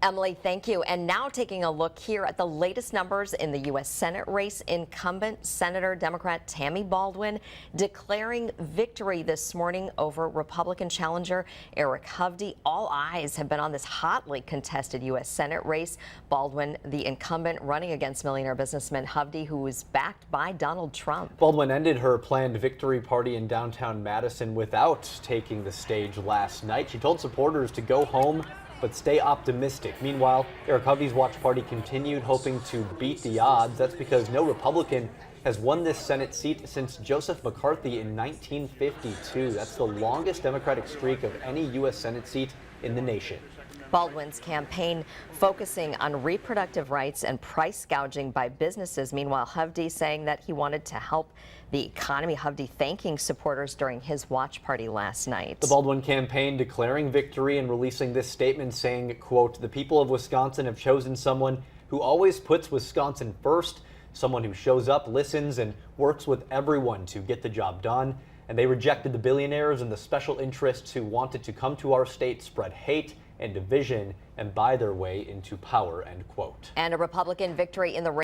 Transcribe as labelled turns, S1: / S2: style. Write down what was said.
S1: Emily, thank you. And now taking a look here at the latest numbers in the U.S. Senate race. Incumbent Senator Democrat Tammy Baldwin declaring victory this morning over Republican challenger Eric Hovde. All eyes have been on this hotly contested U.S. Senate race. Baldwin, the incumbent, running against millionaire businessman Hovde, who is backed by Donald Trump.
S2: Baldwin ended her planned victory party in downtown Madison without taking the stage last night. She told supporters to go home but stay optimistic. Meanwhile, Eric Hovde's watch party continued, hoping to beat the odds. That's because no Republican has won this Senate seat since Joseph McCarthy in 1952. That's the longest Democratic streak of any U.S. Senate seat in the nation.
S1: Baldwin's campaign focusing on reproductive rights and price gouging by businesses. Meanwhile, Hovde saying that he wanted to help the economy. Hovde thanking supporters during his watch party last night.
S2: The Baldwin campaign declaring victory and releasing this statement saying, quote, "The people of Wisconsin have chosen someone who always puts Wisconsin first, someone who shows up, listens, and works with everyone to get the job done. And they rejected the billionaires and the special interests who wanted to come to our state, spread hate and division, and buy their way into power," end quote.
S1: And a Republican victory in the race.